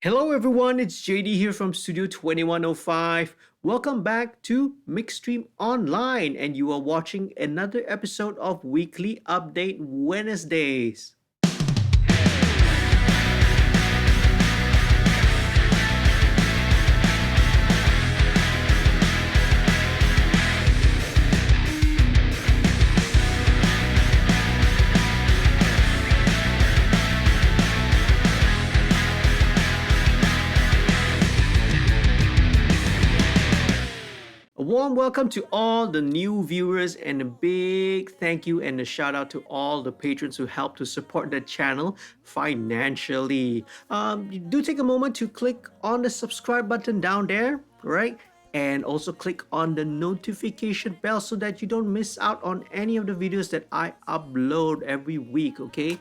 Hello everyone, it's JD here from Studio 2105. Welcome back to MixStream Online, and you are watching another episode of Weekly Update Wednesdays. A warm welcome to all the new viewers and a big thank you and a shout out to all the patrons who help to support the channel financially. Do take a moment to click on the subscribe button down there, right? And also click on the notification bell so that you don't miss out on any of the videos that I upload every week, okay?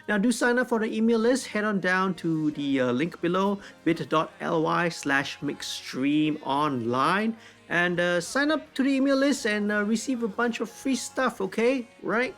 Now do sign up for the email list. Head on down to the link below, bit.ly/mixstreamonline, and sign up to the email list and receive a bunch of free stuff, okay? Right?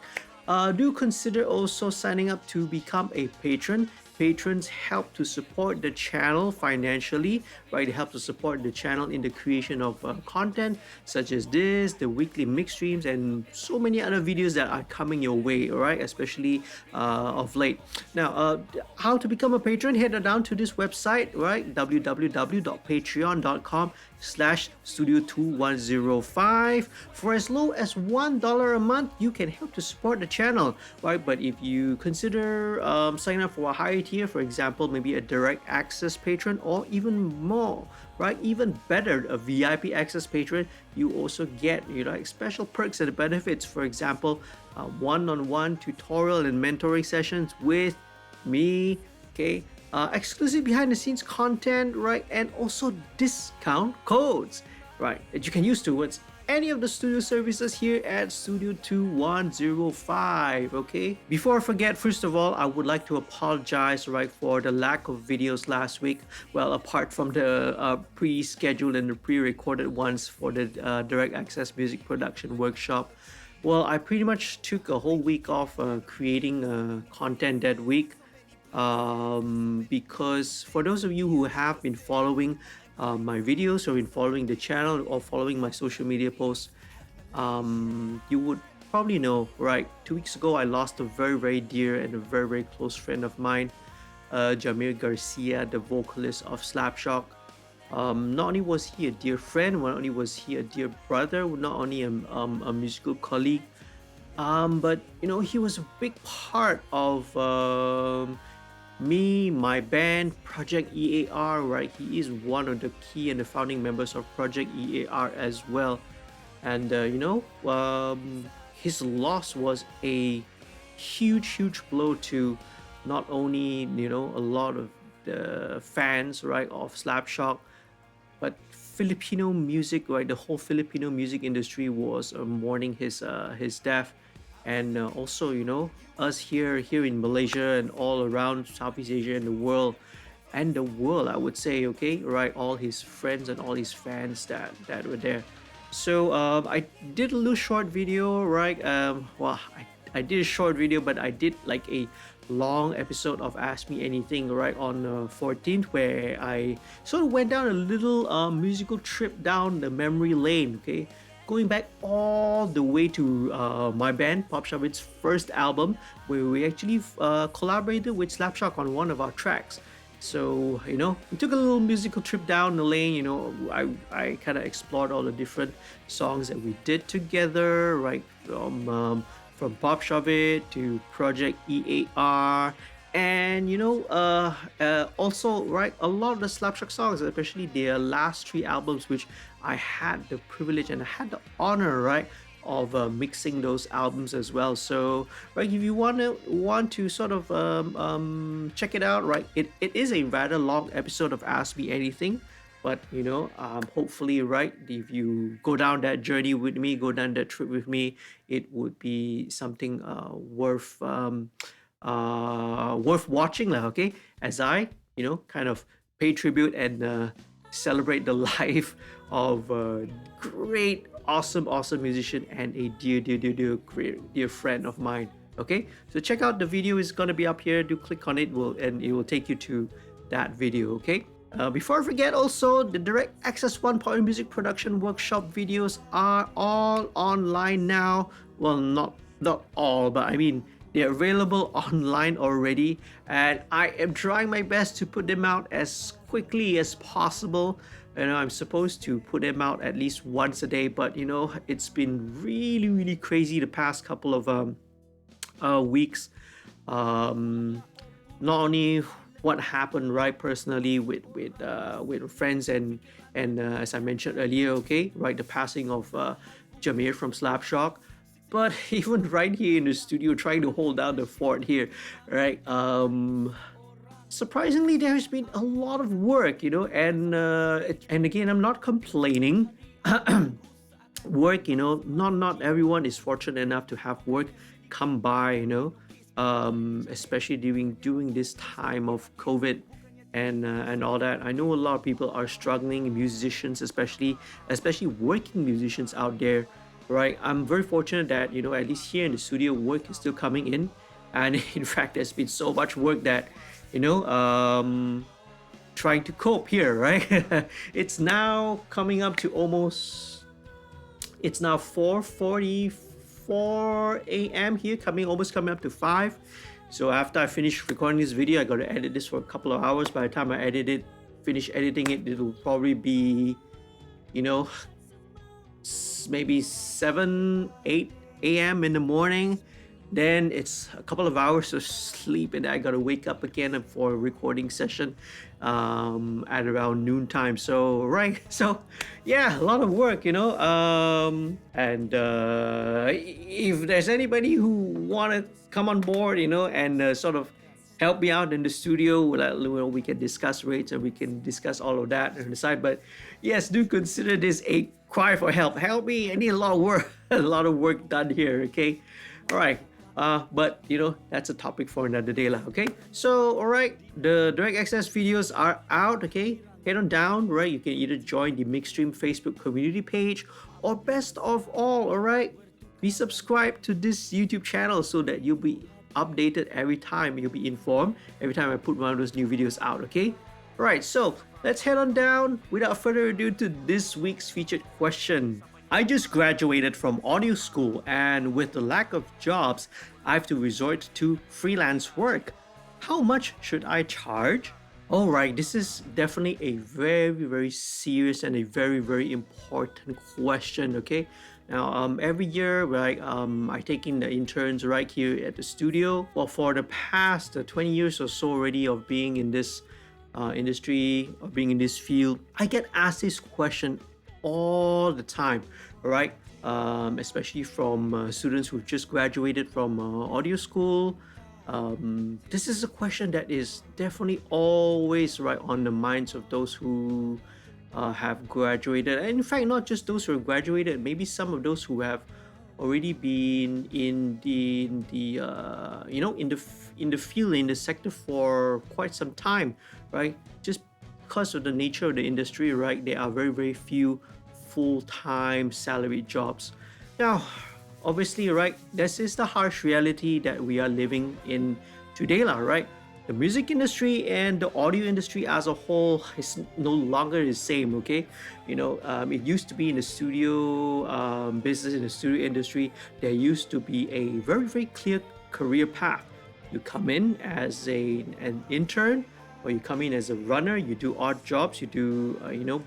Do consider also signing up to become a patron. Patrons help to support the channel financially, right? They help to support the channel in the creation of content such as this, the weekly mix streams, and so many other videos that are coming your way, all right? Especially of late. Now, how to become a patron? Head down to this website, right? www.patreon.com/studio2105. For as low as $1 a month, you can help to support the channel, right? But if you consider signing up for a higher tier, for example, maybe a direct access patron or even more, right? Even better, a VIP access patron, you also get, like special perks and benefits. For example, one-on-one tutorial and mentoring sessions with me, okay? Exclusive behind the scenes content, right? And also discount codes, right? That you can use towards any of the studio services here at Studio 2105, okay? Before I forget, first of all, I would like to apologize, right, for the lack of videos last week. Well, apart from the pre-scheduled and the pre-recorded ones for the direct access music production workshop. Well, I pretty much took a whole week off creating content that week. Because for those of you who have been following my videos or been following the channel or following my social media posts, you would probably know, right? 2 weeks ago, I lost a very dear and a very close friend of mine, Jamir Garcia, the vocalist of Slapshock. Not only was he a dear friend, not only was he a dear brother, not only a musical colleague, but he was a big part of me, my band, Project EAR, right? He is one of the key and the founding members of Project EAR as well. And, his loss was a huge blow to not only, a lot of the fans, right, of Slapshock, but Filipino music, right? The whole Filipino music industry was mourning his death. And also, us here in Malaysia and all around Southeast Asia and the world, I would say, okay, right, all his friends and all his fans that were there. So I did a little short video, right? I did a short video, but I did like a long episode of Ask Me Anything, right, on 14th, where I sort of went down a little musical trip down the memory lane, okay? Going back all the way to my band, Pop Shabit's first album, where we actually collaborated with Slapshock on one of our tracks. So, we took a little musical trip down the lane. I kind of explored all the different songs that we did together, right? From Pop Shabit to Project EAR. And also, right, a lot of the Slapshock songs, especially their last 3 albums, which I had the privilege and I had the honor, right, of mixing those albums as well. So, right, if you want to sort of check it out, right, it is a rather long episode of Ask Me Anything. But hopefully, right, if you go down that journey with me, go down that trip with me, it would be something worth watching, okay, as I kind of pay tribute and celebrate the life of a great awesome musician and a dear friend of mine. Okay, so check out the video, is gonna be up here. Do click on it, and it will take you to that video, okay? Before I forget, also the Direct Access 1.0 music production workshop videos are all online now. Well, not all, but I mean they're available online already, and I am trying my best to put them out as quickly as possible. I'm supposed to put them out at least once a day, but it's been really crazy the past couple of weeks. Um, Not only what happened right personally with friends and as I mentioned earlier, okay, right, the passing of Jameer from Slapshock, but even right here in the studio trying to hold down the fort here, right? Surprisingly, there's been a lot of work, and again, I'm not complaining. Work, not everyone is fortunate enough to have work come by, especially during this time of COVID and all that. I know a lot of people are struggling, musicians especially working musicians out there, right? I'm very fortunate that at least here in the studio, work is still coming in, and in fact, there's been so much work that you know trying to cope here, right? It's now coming up to almost, it's now 4:44 a.m. here, almost coming up to 5. So after I finish recording this video, I got to edit this for a couple of hours. By the time I finish editing it, it'll probably be, you know, maybe 7, 8 a.m. in the morning. Then it's a couple of hours of sleep, and I gotta wake up again for a recording session at around noontime. So right, so yeah, a lot of work, and if there's anybody who wanna come on board, and sort of help me out in the studio, we can discuss rates and we can discuss all of that on the side. But yes, do consider this a cry for help. Help me! I need a lot of work, a lot of work done here. Okay, all right. But that's a topic for another day lah. Okay, so all right, the direct access videos are out. Okay, head on down, right? You can either join the MixStream Facebook community page, or best of all right, be subscribed to this YouTube channel so that you'll be updated every time, you'll be informed every time I put one of those new videos out. Okay, all right, so let's head on down without further ado to this week's featured question. I just graduated from audio school, and with the lack of jobs, I have to resort to freelance work. How much should I charge? Alright, this is definitely a very serious and a very important question, okay? Now, every year, right, I take in the interns right here at the studio. Well, for the past 20 years or so already of being in this industry, of being in this field, I get asked this question all the time, right? Especially from students who've just graduated from audio school. This is a question that is definitely always right on the minds of those who have graduated. And in fact, not just those who have graduated, maybe some of those who have already been in the field, in the sector for quite some time, right? Just because of the nature of the industry, right, there are very few full-time salaried jobs. Now, obviously, right, this is the harsh reality that we are living in today, right? The music industry and the audio industry as a whole is no longer the same, okay? It used to be in the studio business, in the studio industry, there used to be a very clear career path. You come in as an intern, or you come in as a runner, you do odd jobs, you do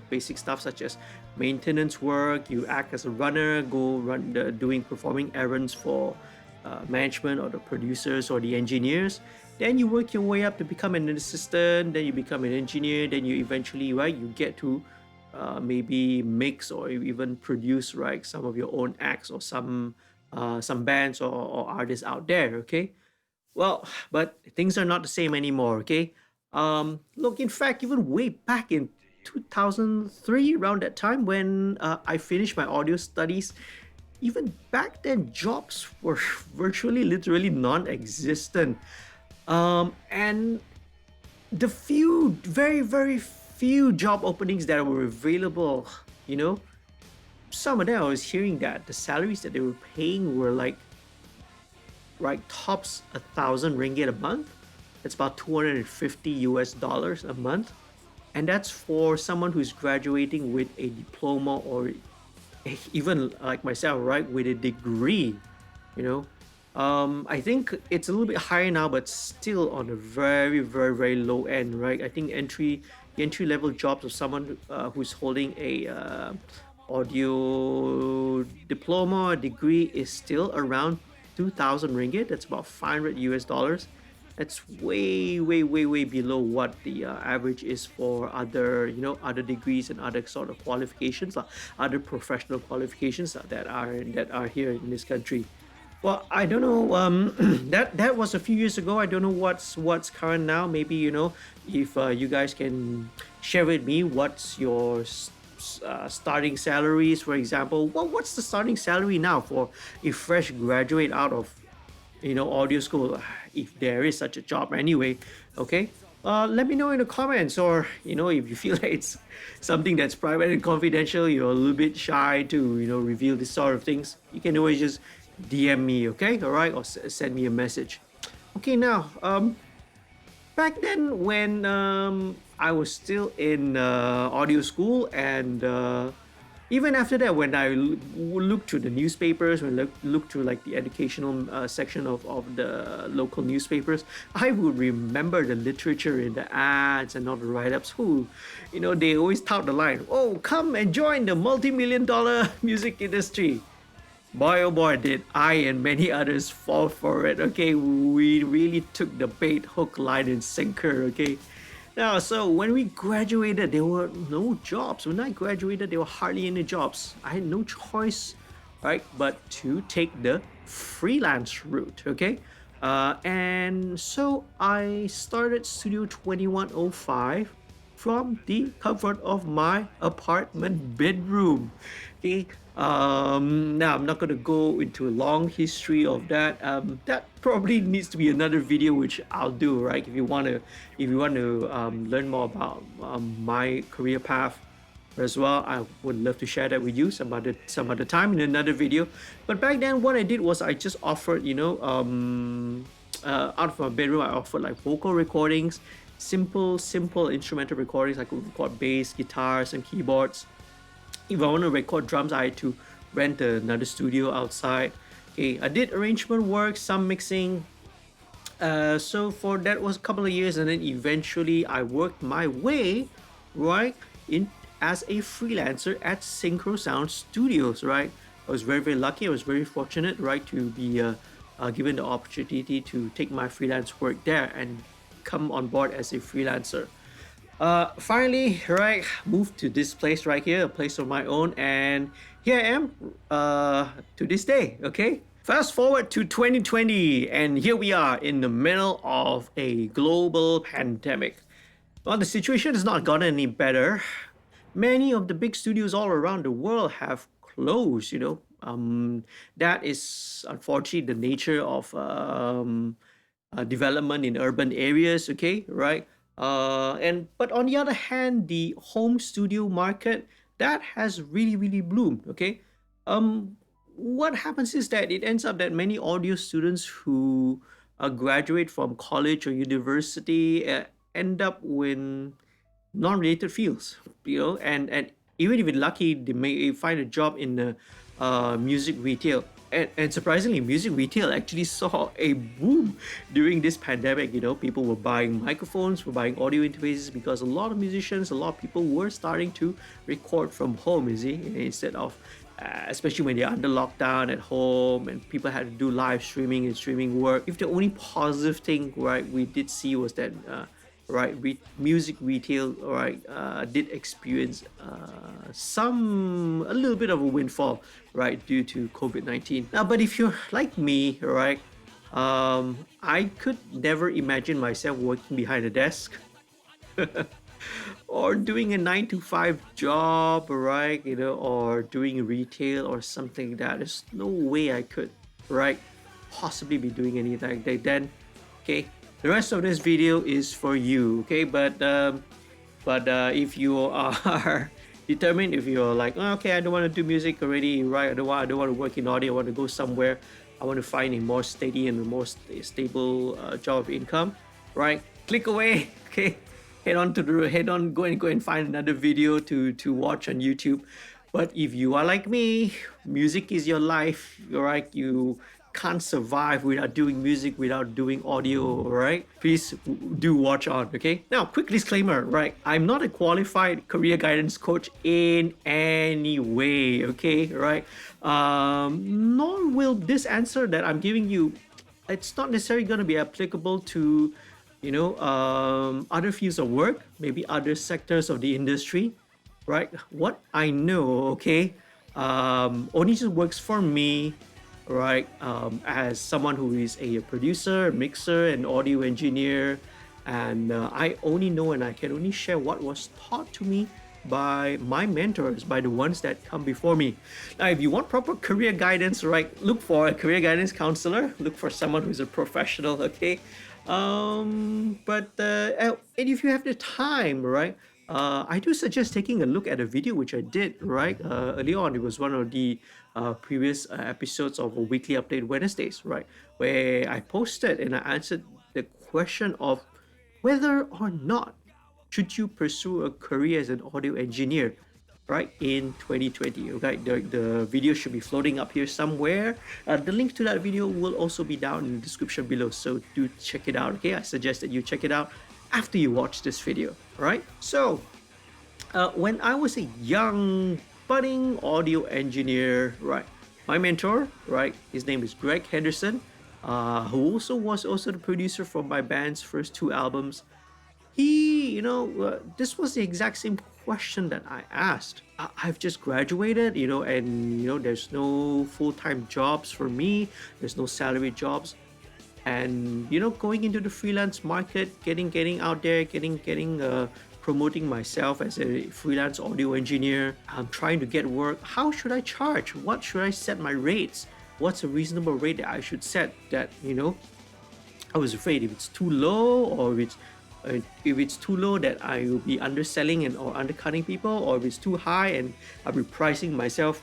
basic stuff such as maintenance work, you act as a runner, performing errands for management or the producers or the engineers. Then you work your way up to become an assistant, then you become an engineer, then you eventually, right, you get to maybe mix or even produce, right, some of your own acts or some bands or artists out there, okay? Well, but things are not the same anymore, okay? Look, in fact, even way back in 2003, around that time when I finished my audio studies, even back then, jobs were virtually, literally non-existent. And the very few job openings that were available, some of them I was hearing that the salaries that they were paying were like, right, tops 1,000 ringgit a month. It's about 250 US dollars a month. And that's for someone who's graduating with a diploma or even like myself, right, with a degree, you know. I think it's a little bit higher now, but still on a very, very, very low end, right? I think entry level jobs of someone who's holding a audio diploma or degree is still around 2,000 ringgit. That's about 500 US dollars. That's way, way, way, way below what the average is for other, other degrees and other sort of qualifications, other professional qualifications that are here in this country. Well, I don't know. That was a few years ago. I don't know what's current now. Maybe if you guys can share with me what's your starting salaries, for example. What's the starting salary now for a fresh graduate out of audio school, if there is such a job anyway. Okay, let me know in the comments, or if you feel like it's something that's private and confidential, you're a little bit shy to reveal this sort of things, you can always just DM me. Okay, all right, or send me a message. Okay, now back then when I was still in audio school, and even after that, when I look through the newspapers, when I look through like the educational section of the local newspapers, I would remember the literature in the ads and all the write-ups. Who, they always tout the line, "Oh, come and join the multi-million dollar music industry." Boy, oh boy, did I and many others fall for it. Okay, we really took the bait, hook, line, and sinker. Okay. Now, so when we graduated, there were no jobs. When I graduated, there were hardly any jobs. I had no choice, right, but to take the freelance route, okay? And so I started Studio 2105 from the comfort of my apartment bedroom. Okay. Now I'm not gonna go into a long history of that. That probably needs to be another video, which I'll do. Right? If you want to learn more about my career path as well, I would love to share that with you some other time in another video. But back then, what I did was I just offered, out of my bedroom, I offered like vocal recordings, simple instrumental recordings. I could record bass, guitars, and keyboards. If I want to record drums, I had to rent another studio outside. Okay, I did arrangement work, some mixing. So for that was a couple of years, and then eventually I worked my way right in as a freelancer at Synchro Sound Studios. Right, I was very, very lucky. I was very fortunate, right, to be given the opportunity to take my freelance work there and come on board as a freelancer. Finally, right, moved to this place right here, a place of my own, and here I am to this day. Okay, fast forward to 2020, and here we are in the middle of a global pandemic. Well, the situation has not gotten any better. Many of the big studios all around the world have closed. That is unfortunately the nature of development in urban areas. Okay, right. And but on the other hand, the home studio market, that has really, really bloomed. Okay. What happens is that it ends up that many audio students who graduate from college or university end up with non-related fields, and even if you're lucky, they may find a job in the music retail. And surprisingly, music retail actually saw a boom during this pandemic. People were buying microphones, were buying audio interfaces, because a lot of musicians, a lot of people were starting to record from home, you see, instead of, especially when they're under lockdown at home and people had to do live streaming and streaming work. If the only positive thing, right, we did see was that, music retail, right, did experience a little bit of a windfall, right, due to COVID-19. Now, but if you're like me, right, I could never imagine myself working behind a desk or doing a 9 to 5 job, right, or doing retail or something like that. There's no way I could, right, possibly be doing anything like that. Then, okay, the rest of this video is for you. Okay, but if you are determined, if you're like, "Oh, okay, I don't want to do music already, right, I don't want to work in audio, I want to go somewhere, I want to find a more steady and a more stable job of income," right? Click away, okay? Go and find another video to watch on YouTube. But if you are like me, music is your life, right? You can't survive without doing music, without doing audio, right? Please do watch on, okay? Now, quick disclaimer, right? I'm not a qualified career guidance coach in any way, okay, right? Nor will this answer that I'm giving you, it's not necessarily going to be applicable to, other fields of work, maybe other sectors of the industry, right? What I know, okay, only just works for me, right? As someone who is a producer, mixer, and audio engineer, and I only know and I can only share what was taught to me by my mentors, by the ones that come before me. Now, if you want proper career guidance, right, look for a career guidance counselor, look for someone who's a professional, okay? And if you have the time, right, I do suggest taking a look at a video which I did, right, early on. It was one of the previous episodes of a weekly update Wednesdays, right, where I posted and I answered the question of whether or not should you pursue a career as an audio engineer, right, in 2020. Okay, the video should be floating up here somewhere. The link to that video will also be down in the description below, so do check it out. Okay, I suggest that you check it out after you watch this video. All right, so when I was a young budding audio engineer, right, my mentor, right, his name is Greg Henderson, who was also the producer for my band's first two albums. This was the exact same question that I asked. I've just graduated, and there's no full-time jobs for me. There's no salary jobs, and going into the freelance market, getting out there, promoting myself as a freelance audio engineer. I'm trying to get work. How should I charge? What should I set my rates? What's a reasonable rate that I should set? That I was afraid if it's too low, or if it's too low that I will be underselling or undercutting people, or if it's too high and I'll be pricing myself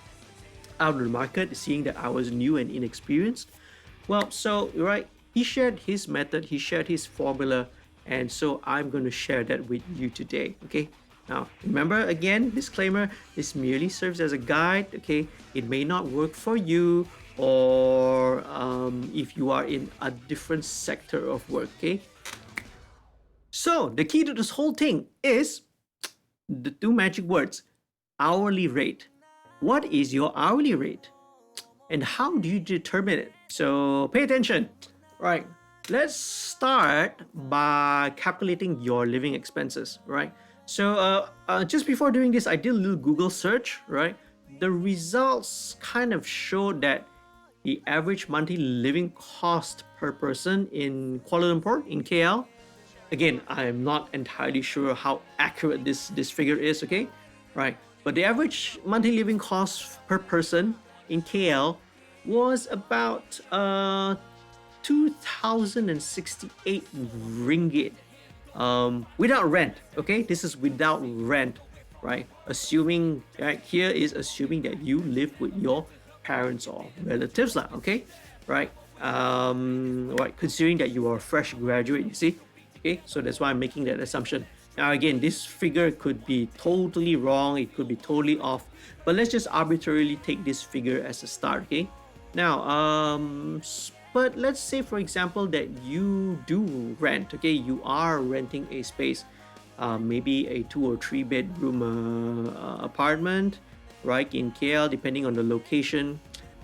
out of the market, seeing that I was new and inexperienced. Well, so right, he shared his method, he shared his formula, and so I'm going to share that with you today. Okay, now remember, again, disclaimer, this merely serves as a guide. Okay, it may not work for you, or if you are in a different sector of work. Okay, so the key to this whole thing is the two magic words: hourly rate. What is your hourly rate? And how do you determine it? So pay attention. Right, let's start by calculating your living expenses, right? So just before doing this, I did a little Google search, right? The results kind of showed that the average monthly living cost per person in Kuala Lumpur, in KL, again, I'm not entirely sure how accurate this figure is, okay? Right, but the average monthly living cost per person in KL was about 2,068 ringgit without rent. Okay, this is without rent, right? Assuming, right, here is assuming that you live with your parents or relatives lah. Okay, right? Right, considering that you are a fresh graduate, you see. Okay, so that's why I'm making that assumption. Now again, this figure could be totally wrong, it could be totally off, but let's just arbitrarily take this figure as a start. Okay, now but let's say, for example, that you do rent. Okay, you are renting a space, maybe a 2 or 3 bedroom apartment, right, in KL, depending on the location.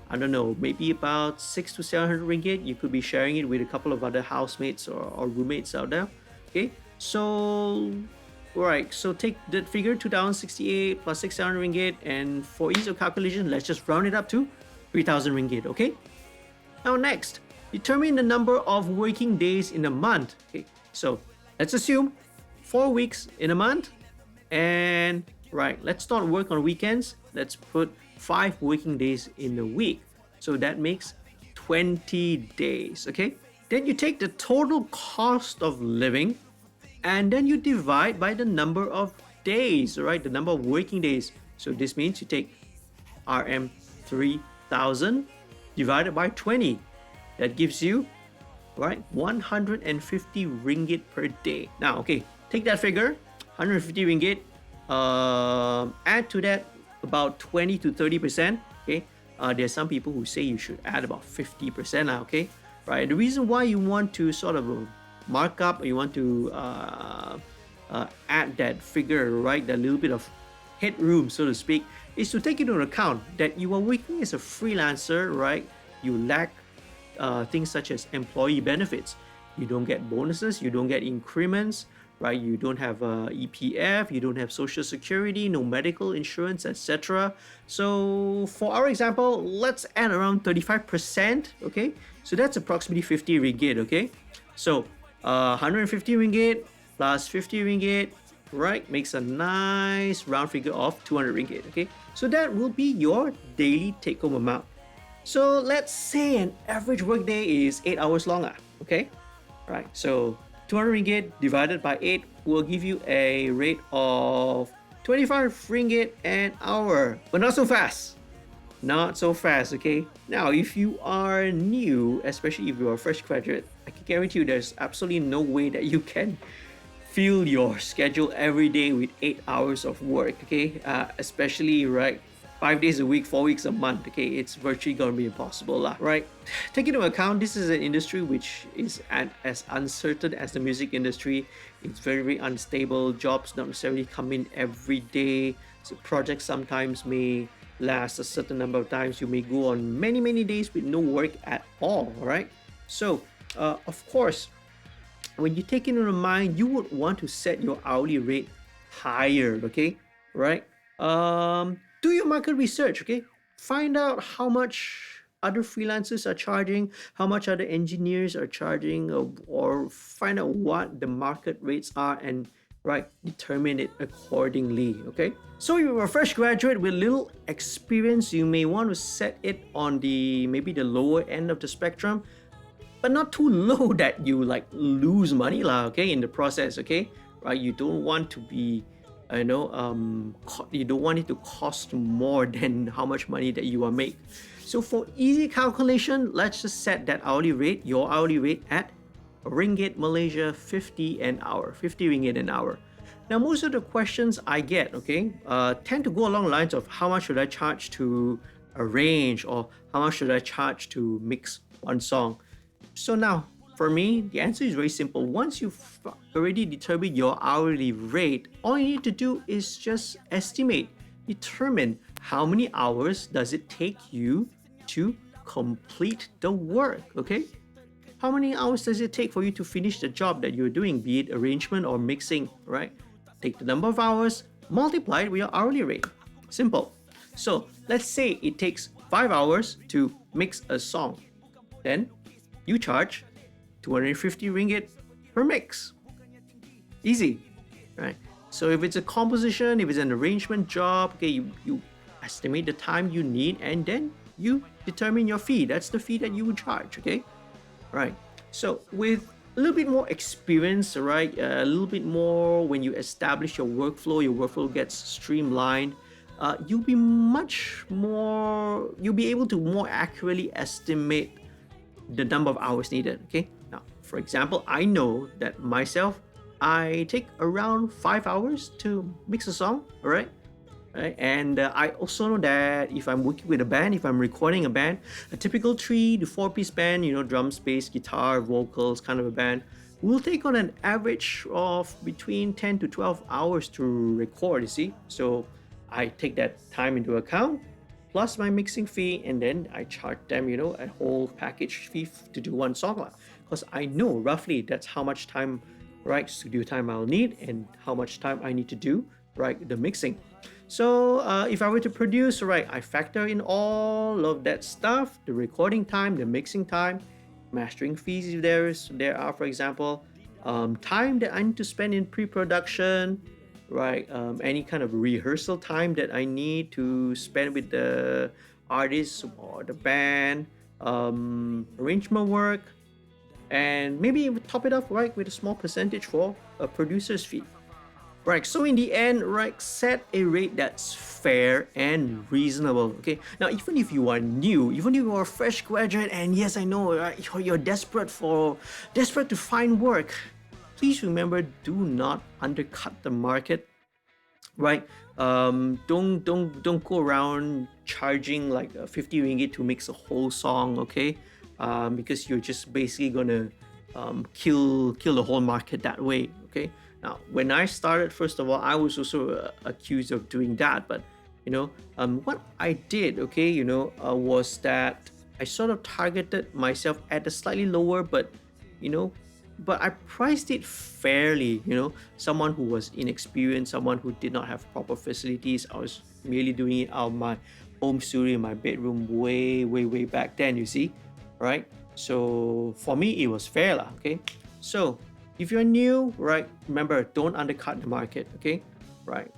I don't know, maybe about 600 to 700 ringgit. You could be sharing it with a couple of other housemates or roommates out there. Okay, so right, so take that figure, 2,068 plus 600 ringgit, and for ease of calculation, let's just round it up to 3,000 ringgit. Okay, now next, determine the number of working days in a month. Okay, so let's assume 4 weeks in a month, and right, let's not work on weekends. Let's put 5 working days in a week. So that makes 20 days. Okay, then you take the total cost of living, and then you divide by the number of days, right? The number of working days. So this means you take RM 3,000 divided by 20. That gives you right? 150 ringgit per day. Now, okay, take that figure, 150 ringgit, add to that about 20 to 30%, okay? There's some people who say you should add about 50% now, okay? Right, the reason why you want to sort of mark up, or you want to add that figure, right, that little bit of headroom, so to speak, is to take into account that you are working as a freelancer, right? You lack things such as employee benefits. You don't get bonuses, you don't get increments, right? You don't have EPF, you don't have social security, no medical insurance, etc. So for our example, let's add around 35%, okay? So that's approximately 50 ringgit, okay? So 150 ringgit plus 50 ringgit, right, makes a nice round figure of 200 ringgit, okay? So that will be your daily take-home amount. So let's say an average workday is 8 hours long, okay? Right, so 200 ringgit divided by 8 will give you a rate of 25 ringgit an hour, but not so fast. Not so fast, okay? Now, if you are new, especially if you're a fresh graduate, I can guarantee you there's absolutely no way that you can fill your schedule every day with 8 hours of work, okay? Especially, right, 5 days a week, 4 weeks a month, okay? It's virtually gonna be impossible, lah, right? Take into account, this is an industry which is as uncertain as the music industry. It's very, very unstable. Jobs not necessarily come in every day. So projects sometimes may last a certain number of times. You may go on many, many days with no work at all, right? So, of course, when you take into mind, you would want to set your hourly rate higher, okay? Right? Do your market research, okay? Find out how much other freelancers are charging, how much other engineers are charging, or find out what the market rates are, and right, determine it accordingly, okay? So if you're a fresh graduate with little experience, you may want to set it on the maybe the lower end of the spectrum, but not too low that you like lose money lah, okay, in the process, okay? Right, you don't want to be you don't want it to cost more than how much money that you are make. So for easy calculation, let's just set that hourly rate, your hourly rate, at ringgit Malaysia 50 an hour, 50 ringgit an hour. Now, most of the questions I get, okay, tend to go along the lines of how much should I charge to arrange, or how much should I charge to mix one song. So now, for me, the answer is very simple. Once you've already determined your hourly rate, all you need to do is just estimate, determine how many hours does it take you to complete the work, okay? How many hours does it take for you to finish the job that you're doing, be it arrangement or mixing, right? Take the number of hours, multiply it with your hourly rate. Simple. So let's say it takes 5 hours to mix a song. Then you charge 250 ringgit per mix. Easy, right? So if it's a composition, if it's an arrangement job, okay, you estimate the time you need, and then you determine your fee. That's the fee that you would charge, okay? Right. So with a little bit more experience, right? A little bit more when you establish your workflow gets streamlined. You'll be able to more accurately estimate the number of hours needed, okay? Now, for example, I know that myself, I take around 5 hours to mix a song, all right? Right? And I also know that if I'm working with a band, if I'm recording a band, a typical 3 to 4 piece band, drums, bass, guitar, vocals, kind of a band, will take on an average of between 10 to 12 hours to record, you see? So I take that time into account, plus my mixing fee, and then I charge them, a whole package fee to do one song. Because I know roughly that's how much time, right, studio time I'll need, and how much time I need to do, right, the mixing. So if I were to produce, right, I factor in all of that stuff, the recording time, the mixing time, mastering fees if there are, for example, time that I need to spend in pre-production, right, any kind of rehearsal time that I need to spend with the artist or the band, arrangement work, and maybe top it up, right, with a small percentage for a producer's fee. Right, so in the end, right, set a rate that's fair and reasonable. Okay, now even if you are new, even if you are a fresh graduate, and yes, I know, right, you're desperate to find work, please remember, do not undercut the market, right? Don't go around charging like 50 ringgit to mix a whole song, okay? Because you're just basically gonna kill the whole market that way, okay? Now, when I started, first of all, I was also accused of doing that, but what I did, okay, was that I sort of targeted myself at a slightly lower, you know, but I priced it fairly. Someone who was inexperienced, someone who did not have proper facilities. I was merely doing it out of my home studio in my bedroom way, way, way back then, you see, right? So for me, it was fair, lah, okay? So if you're new, right, remember, don't undercut the market, okay? Right.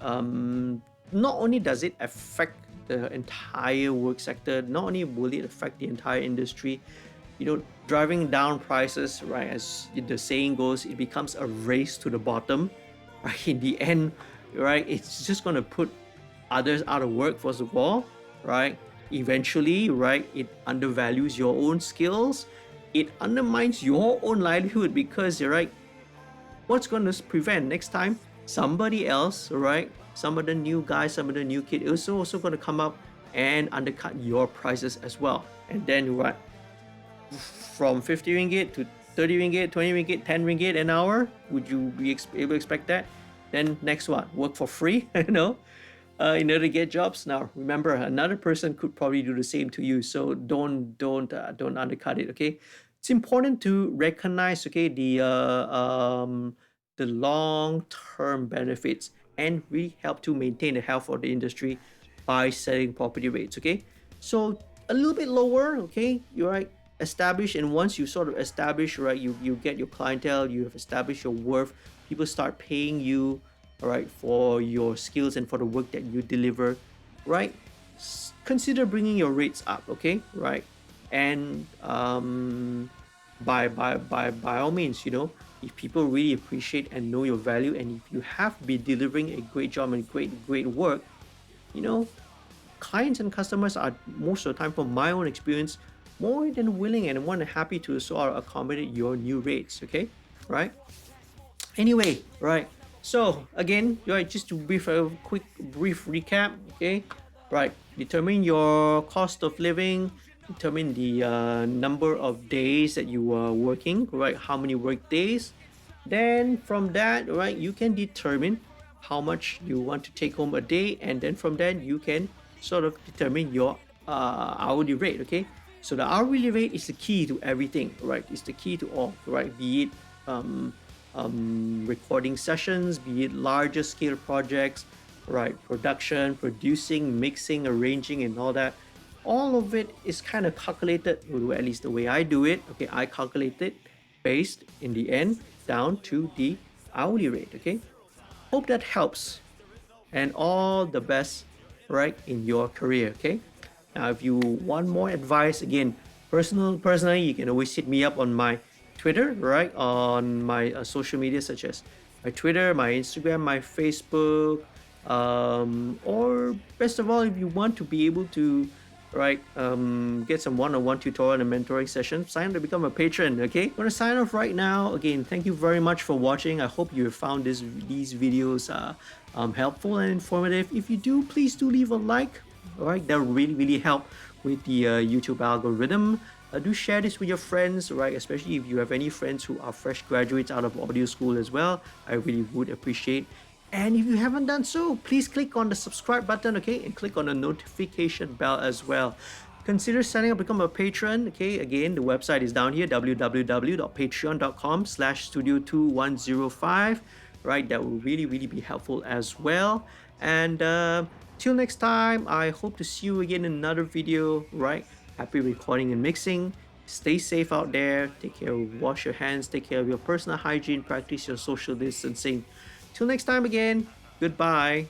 Not only does it affect the entire work sector, not only will it affect the entire industry, driving down prices, right? As the saying goes, it becomes a race to the bottom, right? In the end, right? It's just going to put others out of work, first of all, right? Eventually, right? It undervalues your own skills. It undermines your own livelihood because, right? What's going to prevent next time somebody else, right? Some of the new guys, some of the new kid is also going to come up and undercut your prices as well. And then what? From 50 ringgit to 30 ringgit, 20 ringgit, 10 ringgit an hour? Would you be able to expect that? Then next what? Work for free, in order to get jobs. Now remember, another person could probably do the same to you. So don't undercut it. Okay, it's important to recognize, okay, the long-term benefits and really help to maintain the health of the industry by setting property rates. Okay, so a little bit lower. Okay, you're right, established, and once you sort of establish, right, you get your clientele, you have established your worth, people start paying you, all right, for your skills and for the work that you deliver, right? Consider bringing your rates up, okay, right? And by all means, if people really appreciate and know your value, and if you have been delivering a great job and great work, you know clients and customers are, most of the time, from my own experience, more than willing and more than happy to sort of accommodate your new rates, okay, right? Anyway, right, so again, right, just to brief recap, okay, right, determine your cost of living, determine the number of days that you are working, right, how many work days. Then from that, right, you can determine how much you want to take home a day, and then from that you can sort of determine your hourly rate, okay? So the hourly rate is the key to everything, right? It's the key to all, right? Be it recording sessions, be it larger scale projects, right? Production, producing, mixing, arranging, and all that. All of it is kind of calculated, well, at least the way I do it. Okay, I calculate it based in the end down to the hourly rate. Okay, hope that helps, and all the best, right, in your career. Okay, now if you want more advice, again, personally, you can always hit me up on my Twitter, right, on my social media, such as my Twitter, my Instagram, my Facebook, or best of all, if you want to be able to, right, get some one-on-one tutorial and mentoring sessions, sign up to become a patron. Okay, I'm gonna sign off right now. Again, thank you very much for watching. I hope you have found these videos helpful and informative. If you do, please do leave a like. All right, that will really help with the YouTube algorithm. Do share this with your friends, right? Especially if you have any friends who are fresh graduates out of audio school as well. I really would appreciate. And if you haven't done so, please click on the subscribe button, okay? And click on the notification bell as well. Consider signing up to become a patron, okay? Again, the website is down here, www.patreon.com/studio2105, right? That will really be helpful as well. And till next time, I hope to see you again in another video, right? Happy recording and mixing. Stay safe out there. Take care, wash your hands, take care of your personal hygiene, practice your social distancing. Till next time again, goodbye.